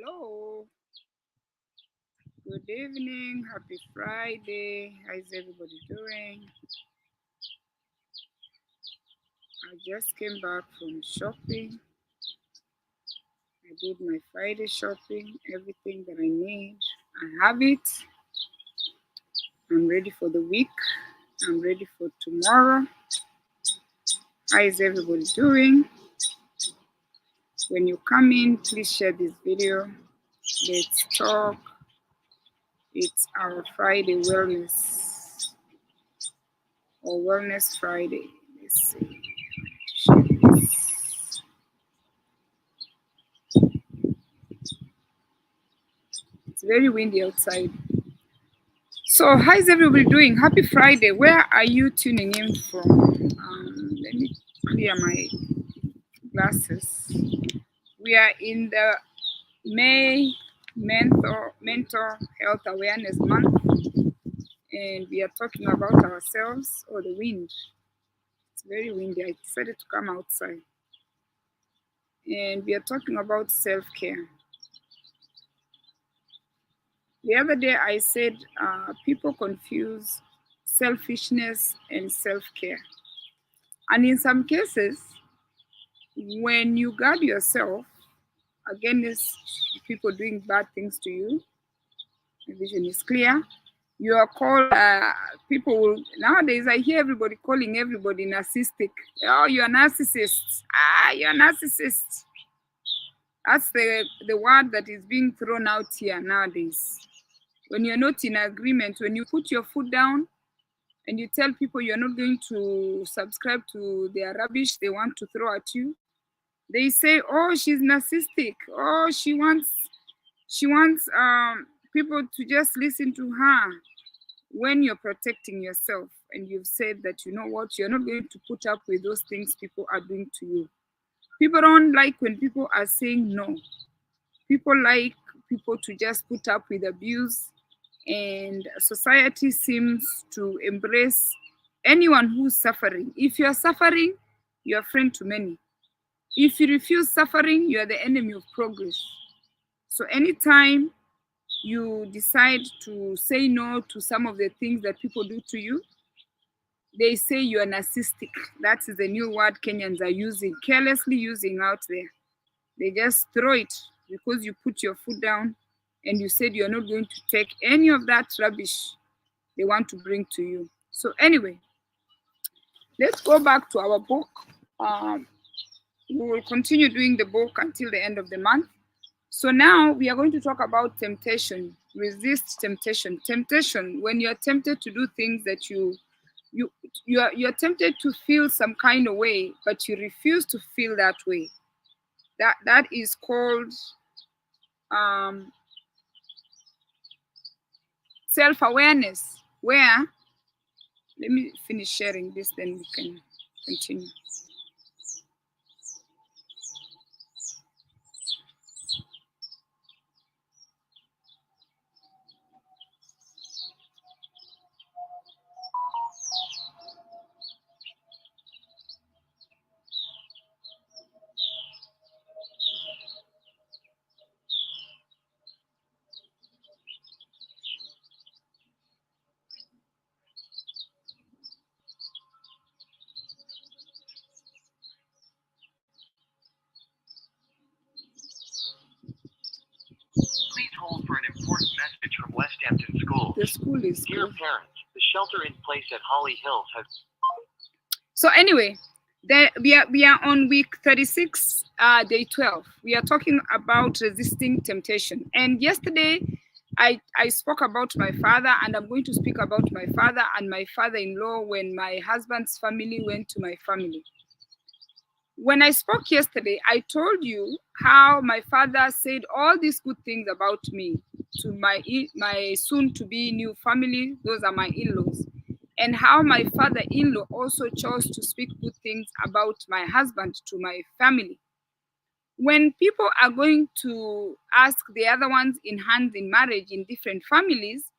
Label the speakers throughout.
Speaker 1: Hello, good evening, happy Friday. How is everybody doing? I just came back from shopping. I did my Friday shopping, everything that I need. I have it. I'm ready for the week. I'm ready for tomorrow. How is everybody doing? When you come in, please share this video. Let's talk. It's our Friday wellness or Wellness Friday. Let's see. It's very windy outside. So, how is everybody doing? Happy Friday. Where are you tuning in from? Let me clear my glasses. We are in the May Mental Health Awareness Month, and we are talking about ourselves or the wind. It's very windy. I decided to come outside. And we are talking about self-care. The other day I said people confuse selfishness and self-care. And in some cases, when you guard yourself against people doing bad things to you, the vision is clear. You are called, people will, nowadays I hear everybody calling everybody narcissistic. Oh, you're a narcissist. You're a narcissist. That's the word that is being thrown out here nowadays. When you're not in agreement, when you put your foot down and you tell people you're not going to subscribe to their rubbish they want to throw at you, they say, oh, she's narcissistic. Oh, she wants people to just listen to her. When you're protecting yourself and you've said that, you know what, you're not going to put up with those things people are doing to you. People don't like when people are saying no. People like people to just put up with abuse, and society seems to embrace anyone who's suffering. If you're suffering, you're a friend to many. If you refuse suffering, you are the enemy of progress. So anytime you decide to say no to some of the things that people do to you, they say you are narcissistic. That is the new word Kenyans are using, carelessly using out there. They just throw it because you put your foot down and you said you're not going to take any of that rubbish they want to bring to you. So anyway, let's go back to our book. We will continue doing the book until the end of the month. So now we are going to talk about temptation. Resist temptation. Temptation, when you're tempted to do things that you're tempted to feel some kind of way, but you refuse to feel that way. That is called self-awareness, where, let me finish sharing this, then we can continue.
Speaker 2: Please hold for an important message from West Hampton Schools.
Speaker 1: The school is
Speaker 2: Dear
Speaker 1: closed.
Speaker 2: parents, the shelter in place at Holly Hills has...
Speaker 1: So anyway, we are on week 36, day 12. We are talking about resisting temptation. And yesterday, I spoke about my father, and I'm going to speak about my father and my father-in-law when my husband's family went to my family. When I spoke yesterday, I told you how my father said all these good things about me to my soon-to-be new family. Those are my in-laws. And how my father-in-law also chose to speak good things about my husband to my family. When people are going to ask the other ones in hand in marriage in different families,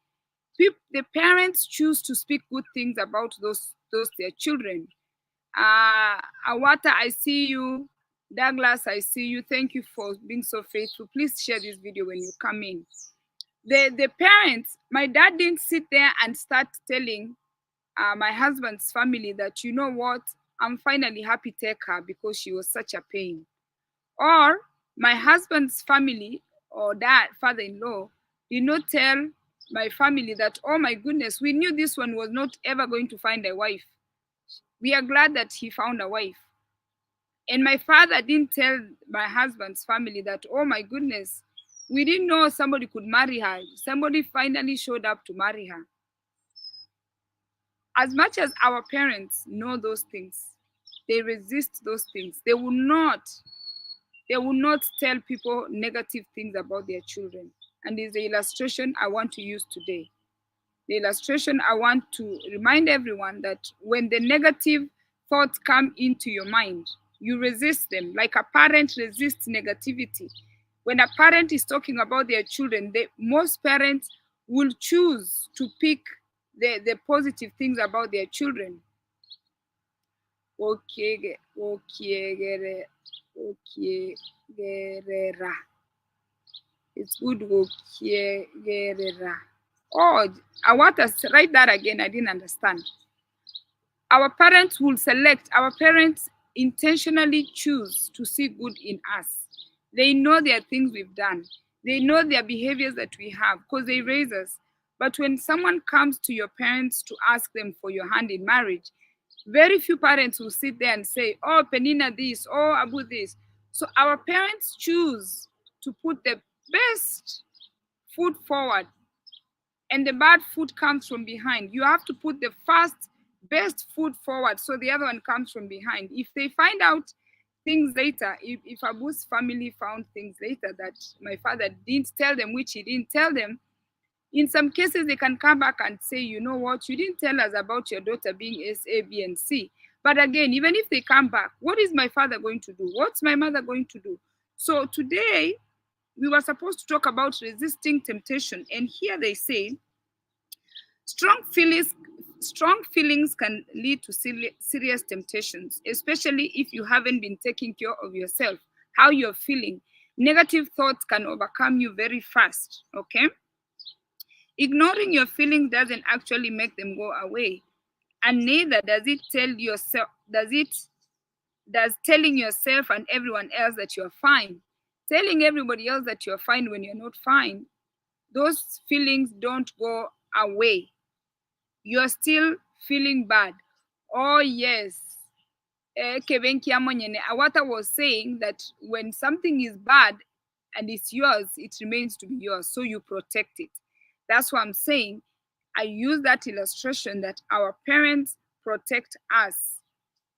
Speaker 1: the parents choose to speak good things about those their children. Awata, I see you. Douglas, I see you. Thank you for being so faithful. Please share this video when you come in. The parents, my dad didn't sit there and start telling my husband's family that, you know what, I'm finally happy to take her because she was such a pain. Or my husband's family or dad, father-in-law, did not tell my family that, oh my goodness, we knew this one was not ever going to find a wife. We are glad that he found a wife. And my father didn't tell my husband's family that, oh my goodness, we didn't know somebody could marry her. Somebody finally showed up to marry her. As much as our parents know those things, they resist those things. They will not tell people negative things about their children. And is the illustration I want to use today. The illustration I want to remind everyone that when the negative thoughts come into your mind, you resist them, like a parent resists negativity. When a parent is talking about their children, most parents will choose to pick the positive things about their children. Okay, it's good. Oh, I want to write that again. I didn't understand. Our parents intentionally choose to see good in us. They know there are things we've done. They know their behaviors that we have because they raise us. But when someone comes to your parents to ask them for your hand in marriage, very few parents will sit there and say, oh, Penina this, oh, Abu this. So our parents choose to put the best foot forward and the bad foot comes from behind. You have to put the first best foot forward so the other one comes from behind. If they find out things later, if Abu's family found things later that my father didn't tell them, which he didn't tell them, in some cases they can come back and say, you know what, you didn't tell us about your daughter being S, A, B, and C. But again, even if they come back, what is my father going to do? What's my mother going to do? So today, we were supposed to talk about resisting temptation. And here they say, strong feelings can lead to serious temptations, especially if you haven't been taking care of yourself, how you're feeling. Negative thoughts can overcome you very fast, okay? Ignoring your feelings doesn't actually make them go away. And neither does it does telling yourself and everyone else that you're fine. Telling everybody else that you're fine when you're not fine, those feelings don't go away. You're still feeling bad. Oh, yes. Awata was saying that when something is bad and it's yours, it remains to be yours, so you protect it. That's what I'm saying. I use that illustration that our parents protect us.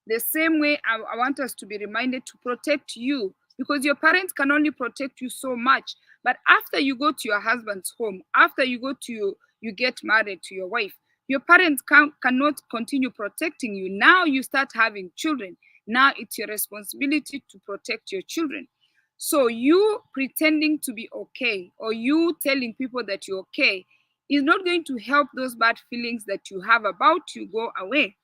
Speaker 1: The same way I want us to be reminded to protect you, because your parents can only protect you so much. But after you go to your husband's home, after you get married to your wife, your parents cannot continue protecting you. Now you start having children. Now it's your responsibility to protect your children. So you pretending to be okay, or you telling people that you're okay, is not going to help those bad feelings that you have about you go away.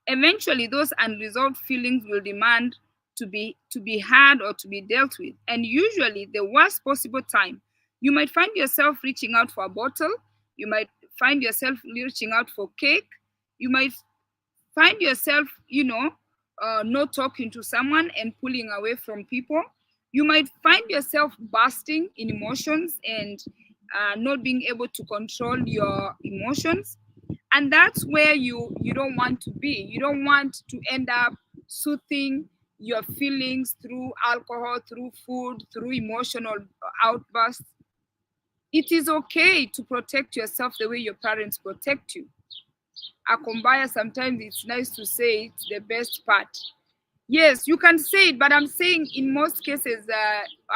Speaker 1: Eventually, those unresolved feelings will demand to be heard or to be dealt with. And usually the worst possible time, you might find yourself reaching out for a bottle. You might find yourself reaching out for cake. You might find yourself, not talking to someone and pulling away from people. You might find yourself bursting in emotions and not being able to control your emotions. And that's where you don't want to be. You don't want to end up soothing your feelings through alcohol, through food, through emotional outbursts. It is okay to protect yourself the way your parents protect you. Akumbaya, sometimes it's nice to say it's the best part. Yes, you can say it, but I'm saying in most cases,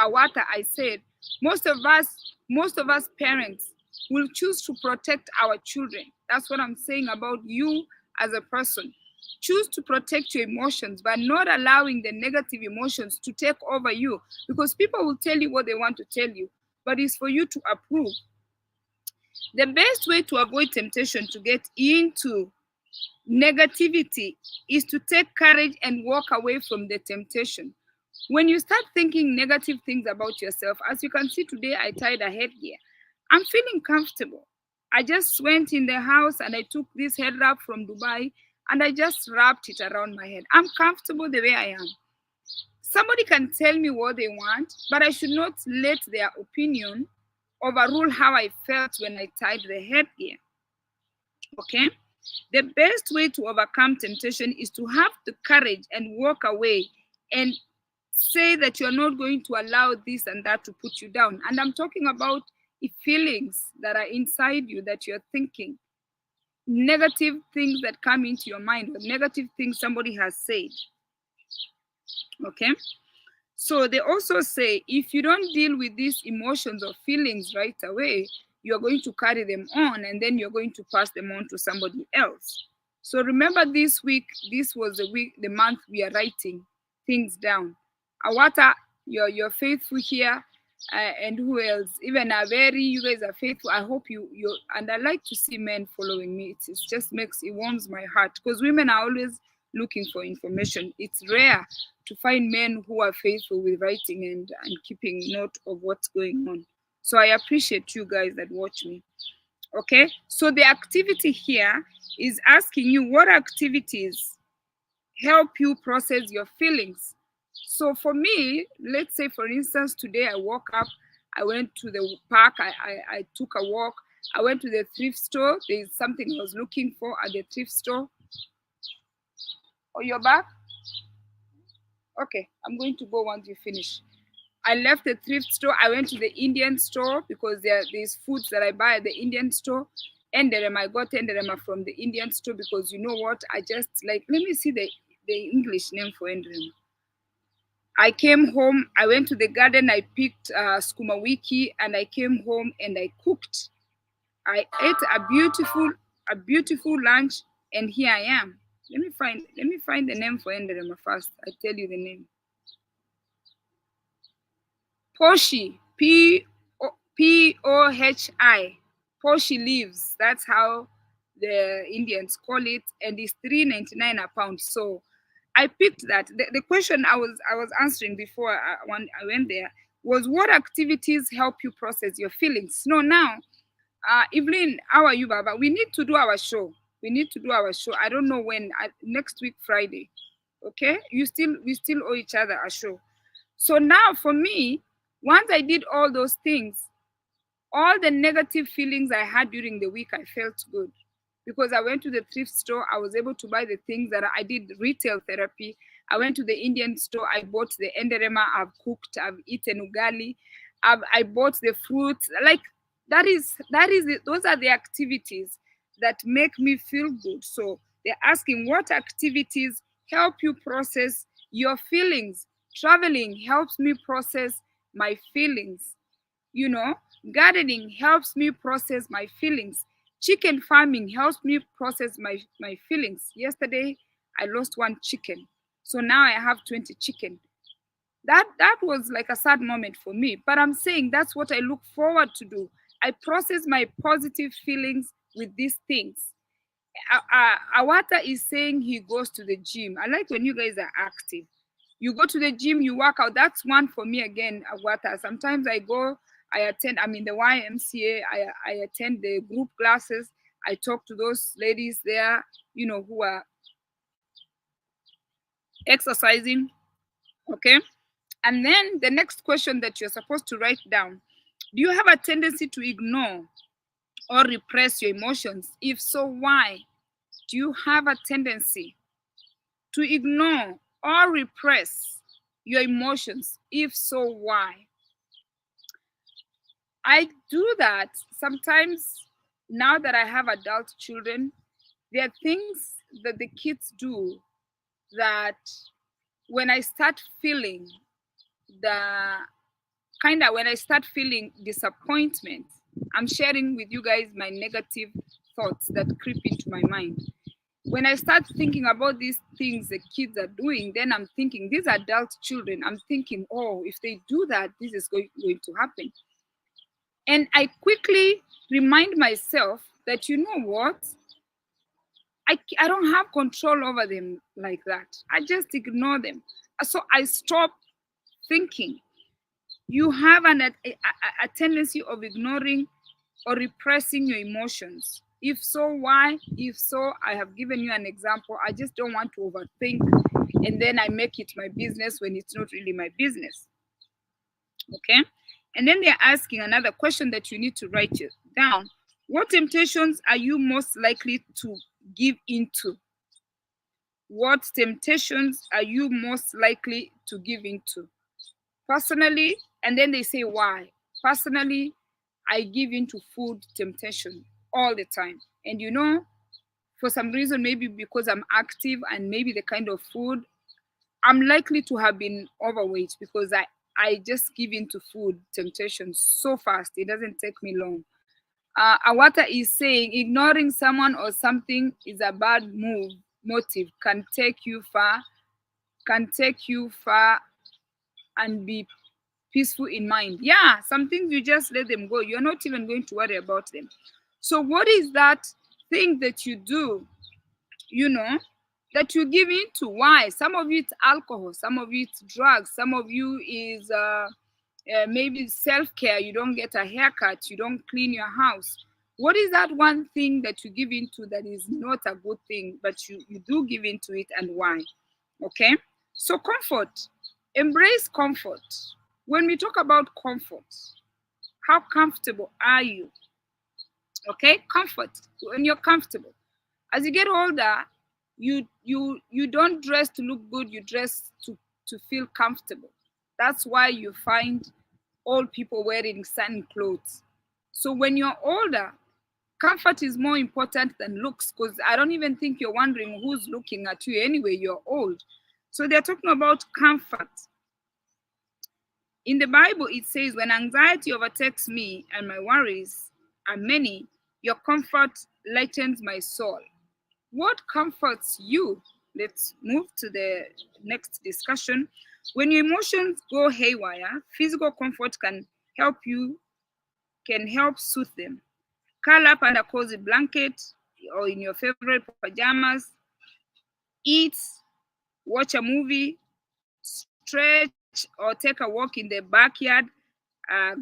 Speaker 1: Awata, I said, most of us parents will choose to protect our children. That's what I'm saying about you as a person. Choose to protect your emotions, but not allowing the negative emotions to take over you, because people will tell you what they want to tell you, but it's for you to approve. The best way to avoid temptation to get into negativity is to take courage and walk away from the temptation. When you start thinking negative things about yourself, as you can see today, I tied a headgear. I'm feeling comfortable. I just went in the house and I took this head wrap from Dubai and I just wrapped it around my head. I'm comfortable the way I am. Somebody can tell me what they want, but I should not let their opinion overrule how I felt when I tied the headgear. Okay? The best way to overcome temptation is to have the courage and walk away and say that you're not going to allow this and that to put you down. And I'm talking about feelings that are inside you that you're thinking, negative things that come into your mind, or negative things somebody has said. Okay? So they also say if you don't deal with these emotions or feelings right away, you're going to carry them on and then you're going to pass them on to somebody else. So remember, this week, this was the month we are writing things down. Awata, you're faithful here, and who else? Even Averi, you guys are faithful. I hope you and I like to see men following me. It just it warms my heart, because women are always looking for information. It's rare to find men who are faithful with writing and keeping note of what's going on. So I appreciate you guys that watch me. Okay, so the activity here is asking you what activities help you process your feelings. So for me, let's say for instance, today I woke up, I went to the park, I took a walk, I went to the thrift store. There's something I was looking for at the thrift store. Oh, you're back? Okay, I'm going to go once you finish. I left the thrift store. I went to the Indian store because there's foods that I buy at the Indian store. Enderema, I got enderema from the Indian store because you know what? I just like, let me see the English name for enderema. I came home, I went to the garden, I picked skuma wiki, and I came home and I cooked. I ate a beautiful lunch, and here I am. Let me find the name for enderema first. I tell you the name. Poshi, P-O-H-I, Poshi leaves. That's how the Indians call it, and it's $3.99 a pound. So I picked that. The question I was answering before I went there was, what activities help you process your feelings? No, now, Evelyn, how are you, Baba? We need to do our show. I don't know when. Next week, Friday. Okay? We still owe each other a show. So now for me, once I did all those things, all the negative feelings I had during the week, I felt good. Because I went to the thrift store, I was able to buy the things that I did retail therapy. I went to the Indian store, I bought the enderema, I've cooked, I've eaten ugali, I bought the fruits. Like that is it. Those are the activities that make me feel good. So they're asking, what activities help you process your feelings? Traveling helps me process my feelings. You know, gardening helps me process my feelings. Chicken farming helps me process my feelings. Yesterday, I lost one chicken. So now I have 20 chicken. That was like a sad moment for me. But I'm saying that's what I look forward to do. I process my positive feelings with these things. Awata is saying he goes to the gym. I like when you guys are active. You go to the gym, you work out. That's one for me again, Awata. Sometimes I go, I attend, I'm in the YMCA, I attend the group classes. I talk to those ladies there, you know, who are exercising, okay? And then the next question that you're supposed to write down, do you have a tendency to ignore or repress your emotions? If so, why? Do you have a tendency to ignore or repress your emotions? If so, why? I do that sometimes. Now that I have adult children, there are things that the kids do that when I start feeling when I start feeling disappointment, I'm sharing with you guys my negative thoughts that creep into my mind. When I start thinking about these things the kids are doing, then I'm thinking, these adult children, I'm thinking, oh, if they do that, this is going to happen. And I quickly remind myself that, you know what? I don't have control over them like that. I just ignore them. So I stop thinking. You have a tendency of ignoring or repressing your emotions. If so, why? If so, I have given you an example. I just don't want to overthink and then I make it my business when it's not really my business. Okay? And then they're asking another question that you need to write it down. What temptations are you most likely to give into? What temptations are you most likely to give into? Personally, and then they say why. Personally, I give into food temptation all the time. And you know, for some reason, maybe because I'm active and maybe the kind of food, I'm likely to have been overweight because I just give into food temptation so fast. It doesn't take me long. Awata is saying ignoring someone or something is a bad motive, can take you far, and be peaceful in mind. Yeah, some things you just let them go. You're not even going to worry about them. So what is that thing that you do, that you give into? Why? Some of you it's alcohol, some of you it's drugs, some of you is maybe self-care. You don't get a haircut, you don't clean your house. What is that one thing that you give into that is not a good thing, but you do give into it, and why? Okay, so comfort. Embrace comfort. When we talk about comfort, how comfortable are you? Okay, comfort. When you're comfortable. As you get older, you don't dress to look good, you dress to feel comfortable. That's why you find old people wearing certain clothes. So when you're older, comfort is more important than looks, because I don't even think you're wondering who's looking at you anyway, you're old. So they're talking about comfort. In the Bible, it says, when anxiety overtakes me and my worries are many, your comfort lightens my soul. What comforts you? Let's move to the next discussion. When your emotions go haywire, physical comfort can help soothe them. Curl up under a cozy blanket or in your favorite pajamas, eat, watch a movie, stretch, or take a walk in the backyard, uh,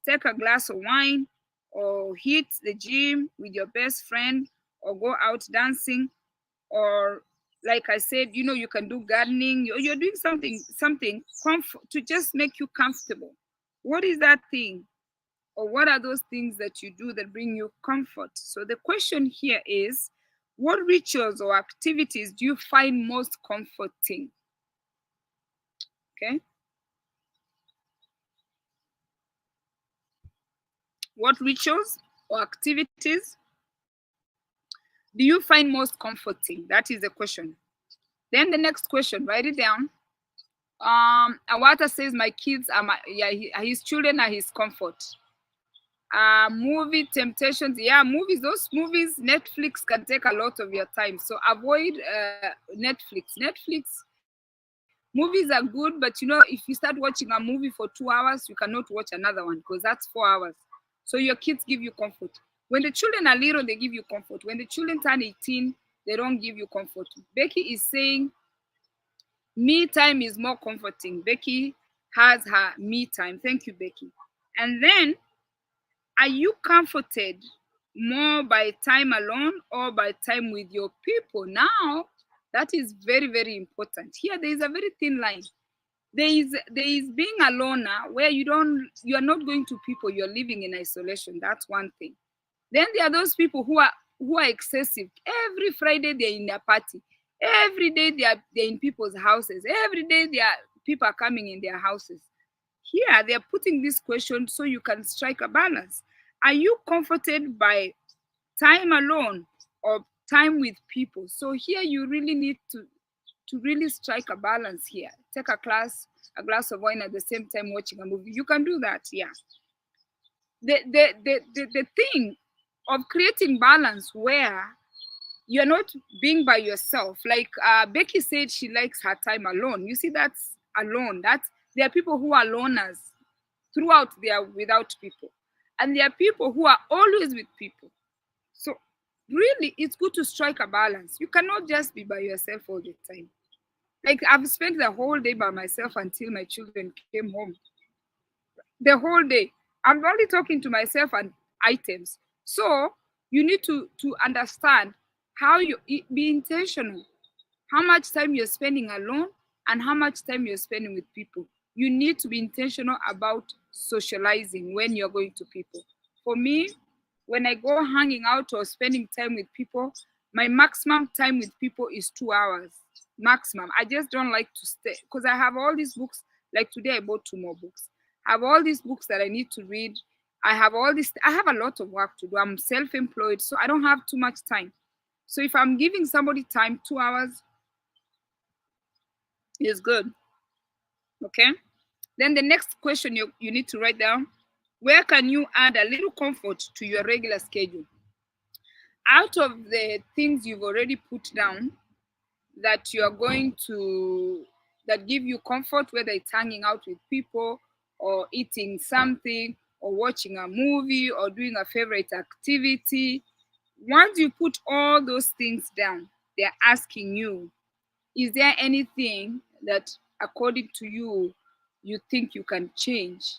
Speaker 1: take a glass of wine, or hit the gym with your best friend, or go out dancing, or like I said, you can do gardening. You're doing something to just make you comfortable. What is that thing? Or what are those things that you do that bring you comfort? So the question here is, what rituals or activities do you find most comforting? Okay. What rituals or activities do you find most comforting? That is the question. Then the next question, write it down. Awata says, my kids are his children are his comfort. Movie temptations. Yeah, movies. Those movies, Netflix can take a lot of your time. So avoid Netflix. Movies are good, but if you start watching a movie for 2 hours, you cannot watch another one because that's 4 hours. So your kids give you comfort. When the children are little, they give you comfort. When the children turn 18, they don't give you comfort. Becky is saying, me time is more comforting. Becky has her me time. Thank you, Becky. And then, are you comforted more by time alone or by time with your people? Now, that is very, very important. Here, there is a very thin line. There is being a loner where you are not going to people, you're living in isolation. That's one thing. Then there are those people who are excessive. Every Friday they're in a party. Every day they're in people's houses. Every day people are coming in their houses. Here they're putting this question so you can strike a balance. Are you comforted by time alone or time with people? So here you really need to really strike a balance here. Take a glass of wine at the same time watching a movie. You can do that, yeah. The thing of creating balance where you're not being by yourself. Like Becky said, she likes her time alone. You see, that's alone. There are people who are loners throughout, they are without people. And there are people who are always with people. So Really, it's good to strike a balance. You cannot just be by yourself all the time. Like I've spent the whole day by myself until my children came home. The whole day. I'm only talking to myself and items. So you need to understand how be intentional. How much time you're spending alone and how much time you're spending with people. You need to be intentional about socializing when you're going to people. For me, when I go hanging out or spending time with people, my maximum time with people is 2 hours. Maximum. I just don't like to stay because I have all these books. Like today, I bought 2 more books. I have all these books that I need to read. I have all this, I have a lot of work to do. I'm self employed, so I don't have too much time. So if I'm giving somebody time, 2 hours is good. Okay. Then the next question you need to write down, where can you add a little comfort to your regular schedule? Out of the things you've already put down that you are going to, that give you comfort, whether it's hanging out with people or eating something or watching a movie or doing a favorite activity, once you put all those things down, they're asking you, is there anything that according to you you think you can change?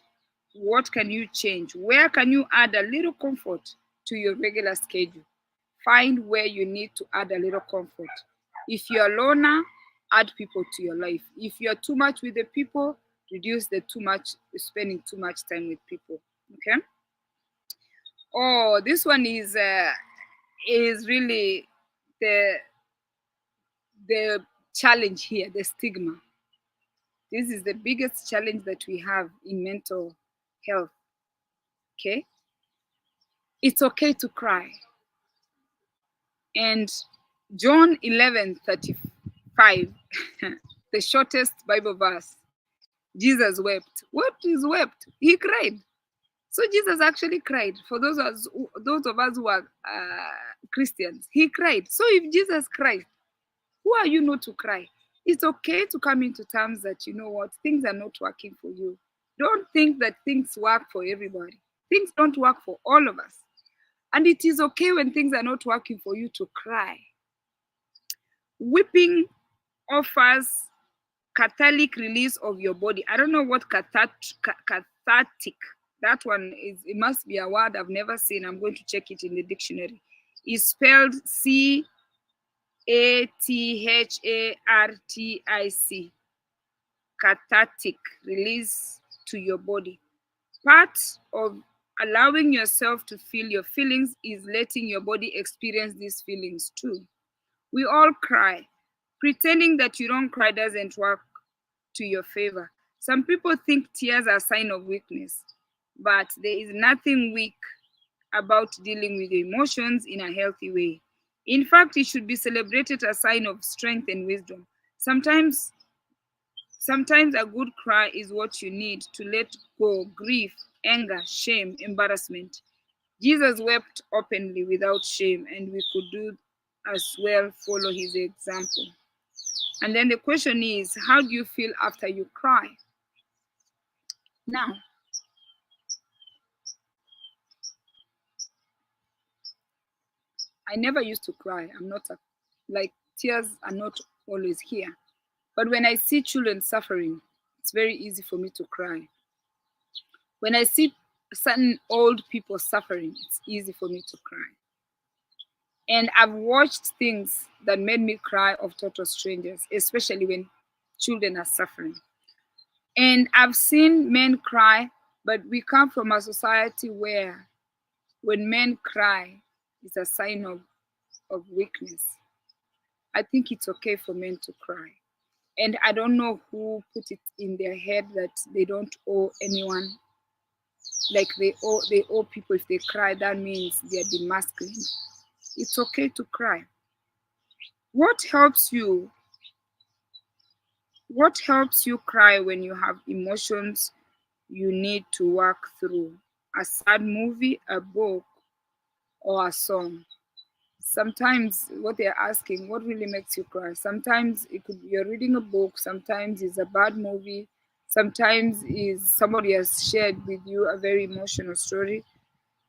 Speaker 1: What can you change? Where can you add a little comfort to your regular schedule? Find where you need to add a little comfort. If you're a loner, add people to your life. If you're too much with the people, reduce the too much spending too much time with people. Okay. Oh, this one is really the the challenge here, the stigma. This is the biggest challenge that we have in mental health. Okay. It's okay to cry. And John 11:35, the shortest Bible verse, Jesus wept. What is wept? He cried. So Jesus actually cried. For those of us who are Christians, he cried. So if Jesus cried, who are you not to cry? It's okay to come into terms that, you know what, things are not working for you. Don't think that things work for everybody. Things don't work for all of us. And it is okay when things are not working for you to cry. Weeping offers cathartic release of your body. I don't know what cathartic, that one is, it must be a word I've never seen. I'm going to check it in the dictionary. It's spelled cathartic. Cathartic, release to your body. Part of allowing yourself to feel your feelings is letting your body experience these feelings too. We all cry. Pretending that you don't cry doesn't work to your favor. Some people think tears are a sign of weakness, but there is nothing weak about dealing with emotions in a healthy way. In fact, it should be celebrated as a sign of strength and wisdom. Sometimes Sometimes a good cry is what you need to let go grief, anger, shame, embarrassment. Jesus wept openly without shame, and we could do as well follow his example. And then the question is, how do you feel after you cry? Now, I never used to cry. I'm not like tears are not always here. But when I see children suffering, it's very easy for me to cry. When I see certain old people suffering, it's easy for me to cry. And I've watched things that made me cry of total strangers, especially when children are suffering. And I've seen men cry, but we come from a society where when men cry, it's a sign of weakness. I think it's okay for men to cry. And I don't know who put it in their head that they don't owe anyone, like they owe people. If they cry, that means they're demasculine. It's okay to cry. What helps you? What helps you cry when you have emotions you need to work through? A sad movie, a book, or a song? Sometimes what they're asking, what really makes you cry? Sometimes it could be you're reading a book, sometimes it's a bad movie, sometimes is somebody has shared with you a very emotional story.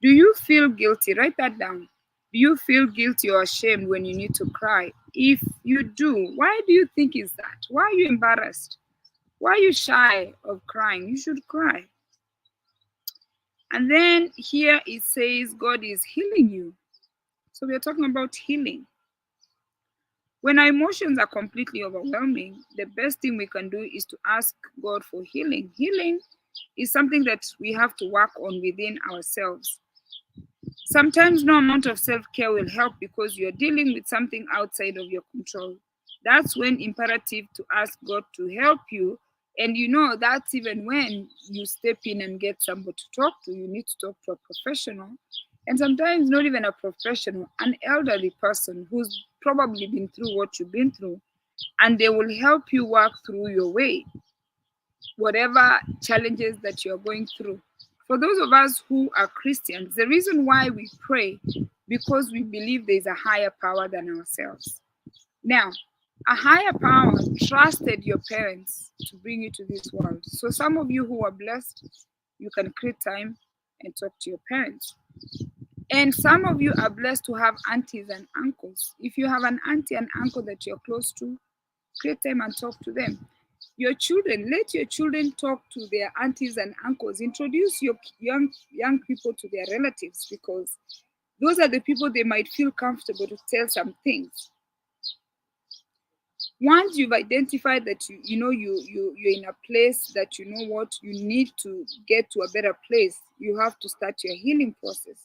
Speaker 1: Do you feel guilty? Write that down. Do you feel guilty or ashamed when you need to cry? If you do, why do you think is that? Why are you embarrassed? Why are you shy of crying? You should cry. And then here it says God is healing you. So we are talking about healing. When our emotions are completely overwhelming, the best thing we can do is to ask God for healing. Healing is something that we have to work on within ourselves. Sometimes no amount of self-care will help because you're dealing with something outside of your control. That's when imperative to ask God to help you. And you know that's even when you step in and get somebody to talk to. You need to talk to a professional. And sometimes not even a professional, an elderly person who's probably been through what you've been through, and they will help you work through your way, whatever challenges that you're going through. For those of us who are Christians, the reason why we pray because we believe there's a higher power than ourselves. Now, a higher power trusted your parents to bring you to this world. So some of you who are blessed, you can create time and talk to your parents. And some of you are blessed to have aunties and uncles. If you have an auntie and uncle that you're close to, create time and talk to them. Your children, let your children talk to their aunties and uncles. Introduce your young people to their relatives because those are the people they might feel comfortable to tell some things. Once you've identified that you're in a place that you know what you need to get to a better place, you have to start your healing process.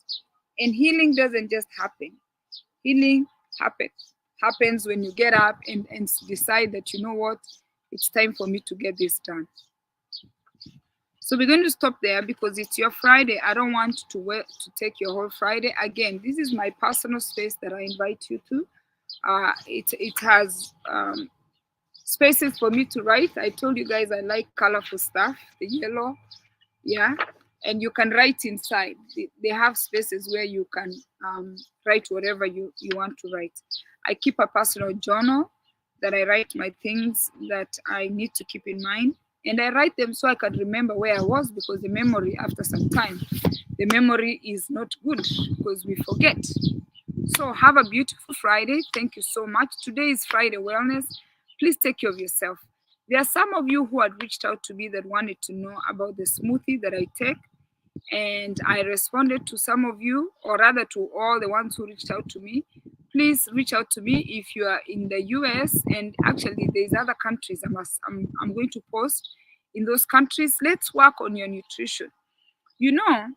Speaker 1: And healing doesn't just happen. Healing happens when you get up and decide that you know what, it's time for me to get this done. So we're going to stop there because it's your Friday. I don't want to take your whole Friday. Again, this is my personal space that I invite you to. It has spaces for me to write. I told you guys I like colorful stuff, the yellow, yeah. And you can write inside. They have spaces where you can write whatever you want to write. I keep a personal journal that I write my things that I need to keep in mind. And I write them so I can remember where I was because the memory, after some time, the memory is not good because we forget. So have a beautiful Friday. Thank you so much. Today is Friday Wellness. Please take care of yourself. There are some of you who had reached out to me that wanted to know about the smoothie that I take. And I responded to some of you, or rather to all the ones who reached out to me. Please reach out to me if you are in the US, and actually there's other countries I'm going to post in those countries. Let's work on your nutrition. You know,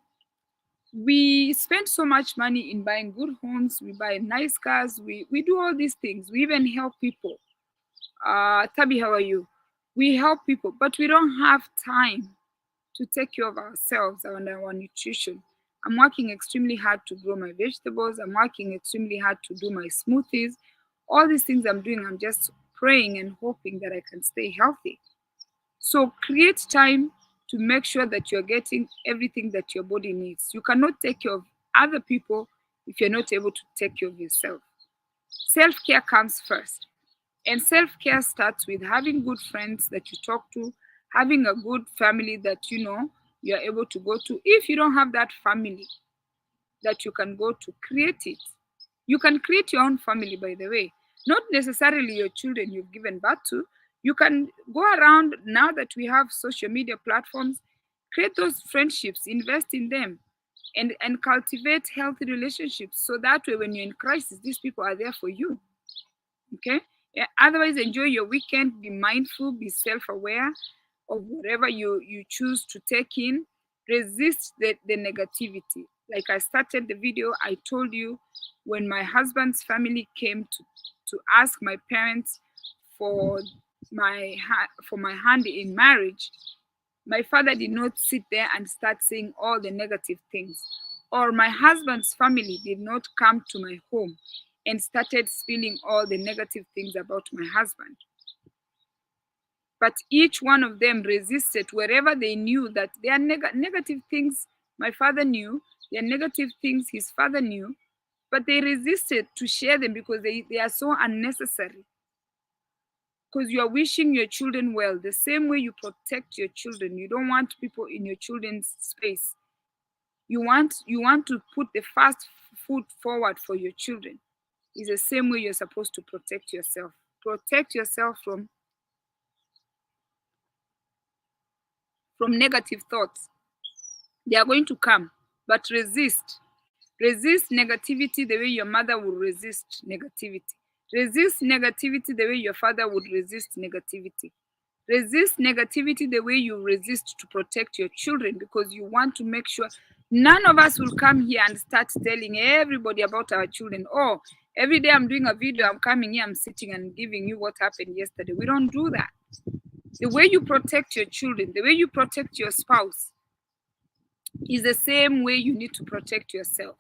Speaker 1: we spend so much money in buying good homes, we buy nice cars, we do all these things. We even help people. Tabi, how are you? We help people, but we don't have time to take care of ourselves and our nutrition. I'm working extremely hard to grow my vegetables. I'm working extremely hard to do my smoothies. All these things I'm doing, I'm just praying and hoping that I can stay healthy. So create time to make sure that you're getting everything that your body needs. You cannot take care of other people if you're not able to take care of yourself. Self-care comes first. And self-care starts with having good friends that you talk to, having a good family that you know you're able to go to. If you don't have that family that you can go to, create it. You can create your own family, by the way. Not necessarily your children you've given birth to. You can go around now that we have social media platforms, create those friendships, invest in them, and cultivate healthy relationships. So that way, when you're in crisis, these people are there for you. Okay? Yeah, otherwise, enjoy your weekend, be mindful, be self-aware of whatever you choose to take in. Resist the negativity. Like I started the video, I told you when my husband's family came to ask my parents for my hand in marriage, my father did not sit there and start saying all the negative things. Or my husband's family did not come to my home and started spilling all the negative things about my husband. But each one of them resisted wherever they knew that there are negative things my father knew, there are negative things his father knew, but they resisted to share them because they are so unnecessary. Because you are wishing your children well, the same way you protect your children. You don't want people in your children's space. You want to put the first put forward for your children is the same way you're supposed to protect yourself. Protect yourself from negative thoughts. They are going to come, but resist. Resist negativity the way your mother would resist negativity. Resist negativity the way your father would resist negativity. Resist negativity the way you resist to protect your children, because you want to make sure none of us will come here and start telling everybody about our children. Oh, every day I'm doing a video, I'm coming here, I'm sitting and giving you what happened yesterday. We don't do that. The way you protect your children, the way you protect your spouse, is the same way you need to protect yourself.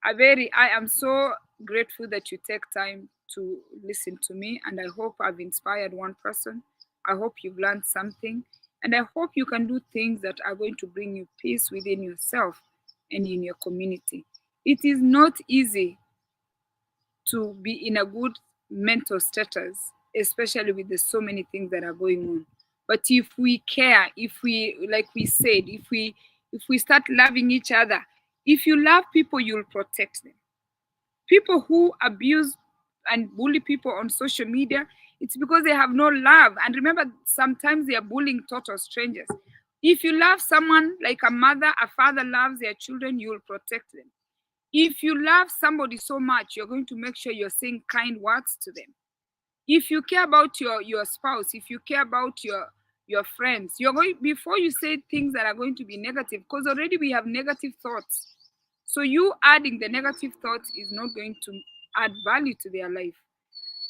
Speaker 1: I am so grateful that you take time to listen to me, and I hope I've inspired one person. I hope you've learned something, and I hope you can do things that are going to bring you peace within yourself and in your community. It is not easy to be in a good mental status, especially with the so many things that are going on. But if we care, if we, like we said, if we start loving each other, if you love people, you'll protect them. People who abuse and bully people on social media, it's because they have no love. And remember, sometimes they are bullying total strangers. If you love someone like a mother, a father loves their children, you will protect them. If you love somebody so much, you're going to make sure you're saying kind words to them. If you care about your spouse, if you care about your friends, you're going, before you say things that are going to be negative, because already we have negative thoughts. So you adding the negative thoughts is not going to add value to their life.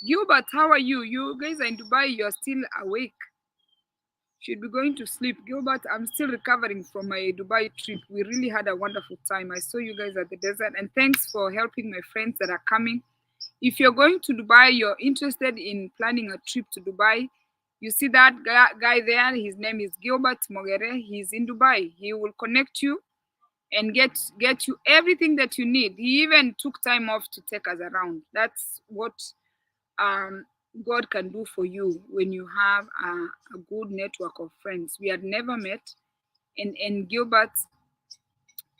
Speaker 1: Gilbert, how are you? You guys are in Dubai, you're still awake. Should be going to sleep. Gilbert, I'm still recovering from my Dubai trip. We really had a wonderful time. I saw you guys at the desert, and thanks for helping my friends that are coming. If you're going to Dubai, you're interested in planning a trip to Dubai, you see that guy there, his name is Gilbert Mogere. He's in Dubai. He will connect you and get you everything that you need. He even took time off to take us around. That's what God can do for you when you have a good network of friends. We had never met, and Gilbert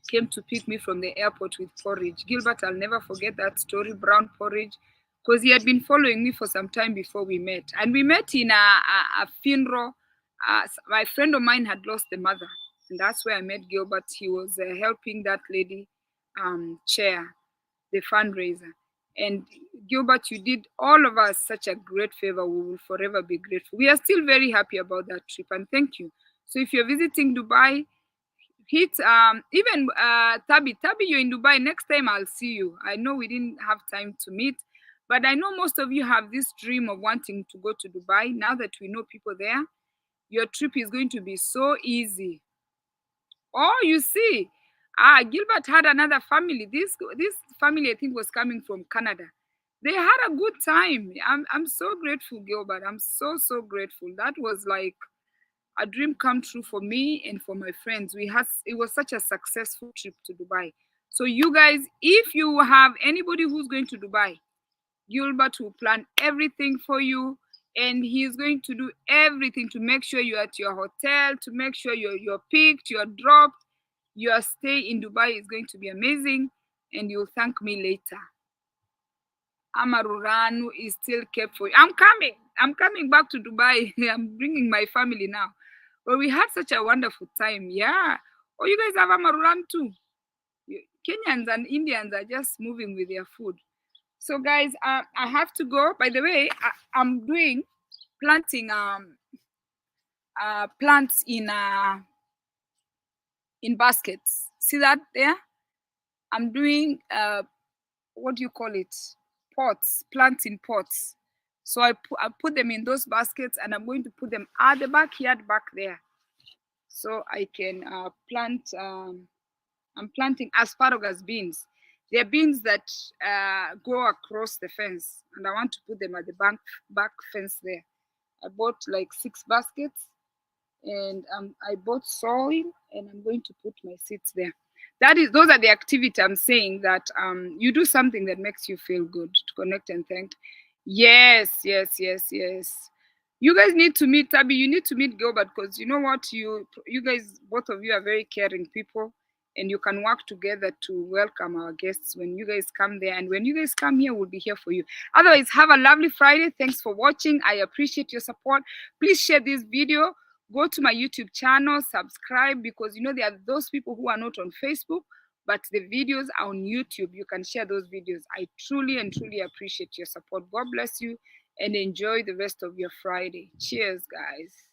Speaker 1: came to pick me from the airport with porridge. Gilbert, I'll never forget that story, brown porridge, because he had been following me for some time before we met. And we met in a funeral. My friend of mine had lost a mother, and that's where I met Gilbert. He was helping that lady chair the fundraiser. And Gilbert, you did all of us such a great favor. We will forever be grateful. We are still very happy about that trip, and thank you. So if you're visiting Dubai, hit even Tabi, you're in Dubai. Next time I'll see you. I know we didn't have time to meet, but I know most of you have this dream of wanting to go to Dubai. Now that we know people there, your trip is going to be so easy. Oh, you see, Gilbert had another family. This family, I think, was coming from Canada. They had a good time. I'm so grateful, Gilbert. I'm so grateful. That was like a dream come true for me and for my friends. It was such a successful trip to Dubai. So you guys, if you have anybody who's going to Dubai, Gilbert will plan everything for you, and he's going to do everything to make sure you're at your hotel, to make sure you're picked, you're dropped. Your stay in Dubai is going to be amazing, and you'll thank me later. Amaruranu is still kept for you. I'm coming back to Dubai. I'm bringing my family now. But we had such a wonderful time. Yeah. Oh, you guys have Amaruran too. Kenyans and Indians are just moving with their food. So guys, I have to go. By the way, I'm doing planting plants in baskets. See that there? I'm doing what do you call it? Pots, plants in pots. So I put them in those baskets, and I'm going to put them at the backyard back there, so I can plant. I'm planting asparagus beans. They're beans that go across the fence, and I want to put them at the back fence there. I bought like 6 baskets, and I bought soil, and I'm going to put my seeds there. Those are the activity I'm saying that you do something that makes you feel good, to connect and thank. Yes. You guys need to meet Tabi. You need to meet Gilbert, because you know what, you guys, both of you, are very caring people, and you can work together to welcome our guests when you guys come there. And when you guys come here, we'll be here for you. Otherwise, have a lovely Friday. Thanks for watching. I appreciate your support. Please share this video. Go to my YouTube channel, subscribe, because you know there are those people who are not on Facebook, but the videos are on YouTube. You can share those videos. I truly and truly appreciate your support. God bless you and enjoy the rest of your Friday. Cheers, guys.